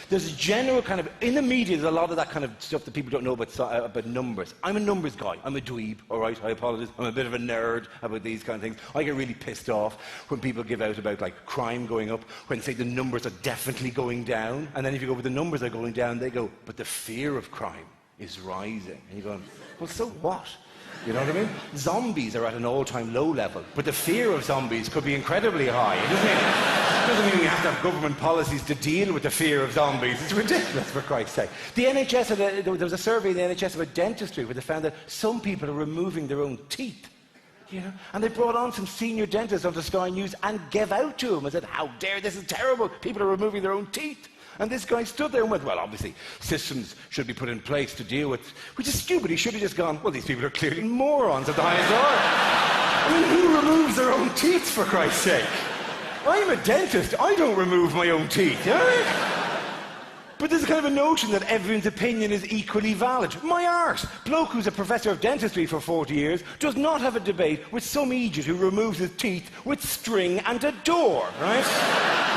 there's a general kind of, in the media, there's a lot of that kind of stuff that people don't know about numbers. I'm a numbers guy. I'm a dweeb, all right? I apologize. I'm a bit of a nerd about these kind of things. I get really pissed off when people give out about, like, crime going up, when, say, the numbers are definitely going down. And then if you go, with the numbers are going down, they go, but the fear of crime is rising. And you're going, well, so what? You know what I mean? Zombies are at an all-time low level, but the fear of zombies could be incredibly high. It doesn't mean we have to have government policies to deal with the fear of zombies. It's ridiculous, for Christ's sake. The NHS, there was a survey in the NHS about dentistry where they found that some people are removing their own teeth. You know? And they brought on some senior dentists onto Sky News and gave out to them and said, how dare, this is terrible. People are removing their own teeth. And this guy stood there and went, well, obviously, systems should be put in place to deal with, which is stupid. He should have just gone, well, these people are clearly morons at the highest order. I mean, who removes their own teeth, for Christ's sake? I'm a dentist. I don't remove my own teeth. You know? But there's a kind of a notion that everyone's opinion is equally valid. My arse, bloke who's a professor of dentistry for 40 years, does not have a debate with some idiot who removes his teeth with string and a door, right?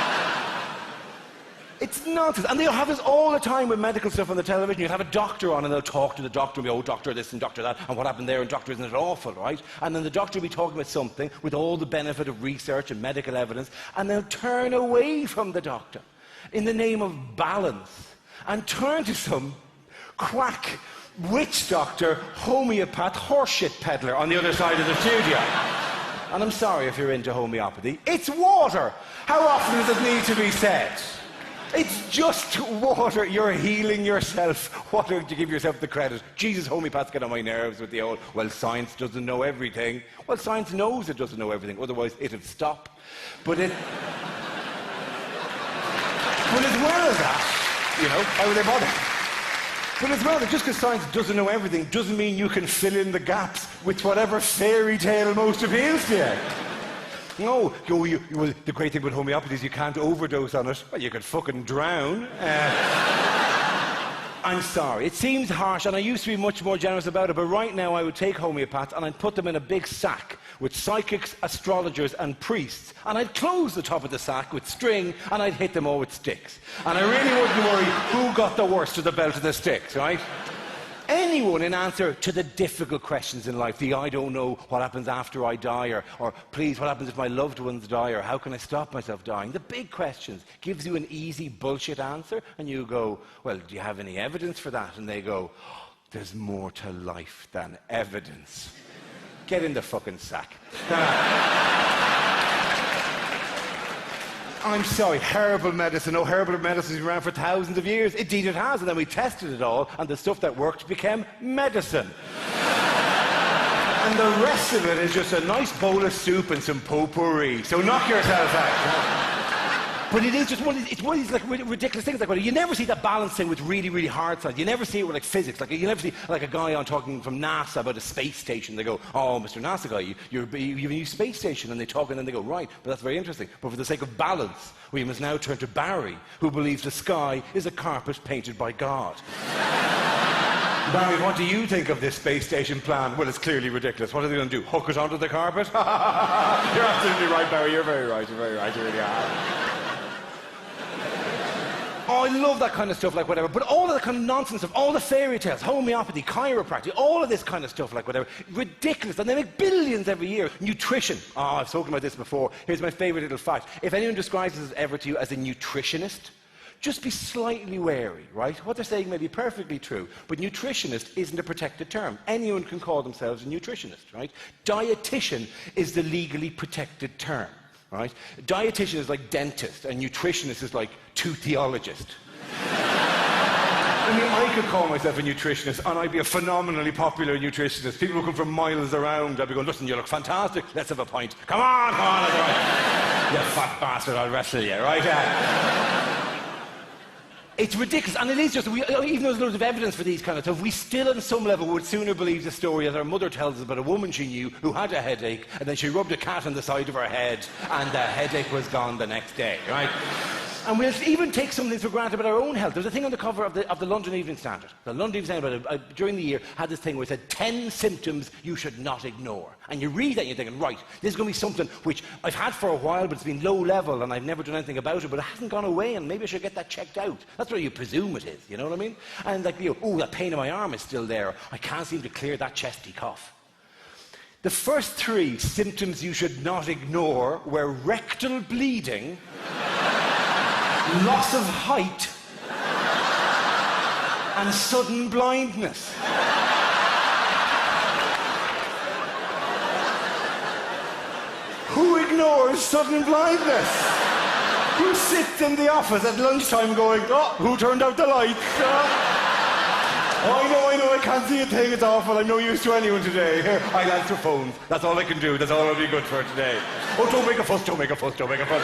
It's nonsense. And they'll have this all the time with medical stuff on the television. You'll have a doctor on and they'll talk to the doctor and be, oh, doctor this and doctor that, and what happened there, and doctor, isn't it awful, right? And then the doctor will be talking about something with all the benefit of research and medical evidence, and they'll turn away from the doctor in the name of balance and turn to some quack witch doctor, homeopath, horseshit peddler on the other side of the studio. And I'm sorry if you're into homeopathy. It's water. How often does it need to be said? It's just water. You're healing yourself. What to give yourself the credit? Jesus, homeopaths get on my nerves with the old, well, science doesn't know everything. Well, science knows it doesn't know everything. Otherwise, it'd stop. But as well as that, you know, why would they bother? But as well, just because science doesn't know everything doesn't mean you can fill in the gaps with whatever fairy tale most appeals to you. No, well, the great thing with homeopathy is you can't overdose on it. Well, you could fucking drown. I'm sorry, it seems harsh, and I used to be much more generous about it, but right now I would take homeopaths and I'd put them in a big sack with psychics, astrologers and priests, and I'd close the top of the sack with string and I'd hit them all with sticks. And I really wouldn't worry who got the worst of the belt of the sticks, right? Anyone in answer to the difficult questions in life, the I don't know what happens after I die, or please, what happens if my loved ones die, or how can I stop myself dying? The big questions gives you an easy bullshit answer, and you go, well, do you have any evidence for that? And they go, oh, there's more to life than evidence. Get in the fucking sack. I'm sorry, herbal medicine. Oh, herbal medicine has been around for thousands of years. Indeed it has, and then we tested it all, and the stuff that worked became medicine. And the rest of it is just a nice bowl of soup and some potpourri. So knock yourself out. But it is just one of these like ridiculous things. Like, you never see that balance thing with really, really hard science. You never see it with like physics. Like, you never see like a guy on talking from NASA about a space station. They go, oh, Mr. NASA guy, you have a new space station. And they talk, and then they go, right, but that's very interesting. But for the sake of balance, we must now turn to Barry, who believes the sky is a carpet painted by God. Barry, what do you think of this space station plan? Well, it's clearly ridiculous. What are they going to do? Hook it onto the carpet? You're absolutely right, Barry. You're very right. You're very right. You really are. Oh, I love that kind of stuff, like whatever. But all of the kind of nonsense of all the fairy tales, homeopathy, chiropractic, all of this kind of stuff, like whatever, ridiculous. And they make billions every year. Nutrition. Oh, I've spoken about this before. Here's my favourite little fact. If anyone describes this ever to you as a nutritionist, just be slightly wary, right? What they're saying may be perfectly true, but nutritionist isn't a protected term. Anyone can call themselves a nutritionist, right? Dietitian is the legally protected term. Right? Dietitian is like dentist, and nutritionist is like toothologist. I mean, I could call myself a nutritionist, and I'd be a phenomenally popular nutritionist. People would come from miles around. I'd be going, listen, you look fantastic. Let's have a pint. Come on, come on. You fat bastard, I'll wrestle you, right? It's ridiculous, and it is just, even though there's loads of evidence for these kind of stuff, we still on some level would sooner believe the story as our mother tells us about a woman she knew who had a headache, and then she rubbed a cat on the side of her head, and the headache was gone the next day, right? And we'll even take something for granted about our own health. There's a thing on the cover of the London Evening Standard. The London Evening Standard, during the year, had this thing where it said 10 symptoms you should not ignore. And you read that and you're thinking, right, this is going to be something which I've had for a while, but it's been low level and I've never done anything about it, but it hasn't gone away and maybe I should get that checked out. That's what you presume it is, you know what I mean? And like, that pain in my arm is still there. I can't seem to clear that chesty cough. The first 3 symptoms you should not ignore were rectal bleeding, loss of height, and sudden blindness. Who ignores sudden blindness? Who sits in the office at lunchtime going, oh, who turned out the lights? Oh, I know, I can't see a thing, it's awful, I'm no use to anyone today. Here, I'll answer phones. That's all I can do, that's all I'll be good for today. Oh, don't make a fuss, don't make a fuss, don't make a fuss.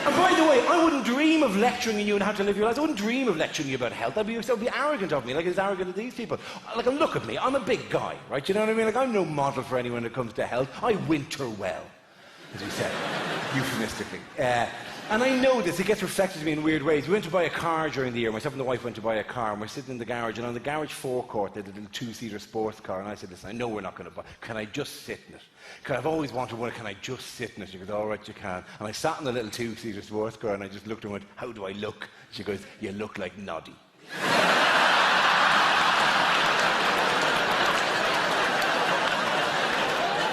And by the way, I wouldn't dream of lecturing you on how to live your life. I wouldn't dream of lecturing you about health. That'd be arrogant of me, like as arrogant as these people. Like, look at me, I'm a big guy, right? You know what I mean? Like, I'm no model for anyone when it comes to health. I winter well, as we say, euphemistically. And I know this, it gets reflected to me in weird ways. We went to buy a car during the year. Myself and the wife went to buy a car, and we're sitting in the garage, and on the garage forecourt, they had a little 2-seater sports car, and I said, listen, I know we're not going to buy, can I just sit in it? Because I've always wanted one, can I just sit in it? She goes, all right, you can. And I sat in the little 2-seater sports car, and I just looked and went, how do I look? She goes, you look like Noddy.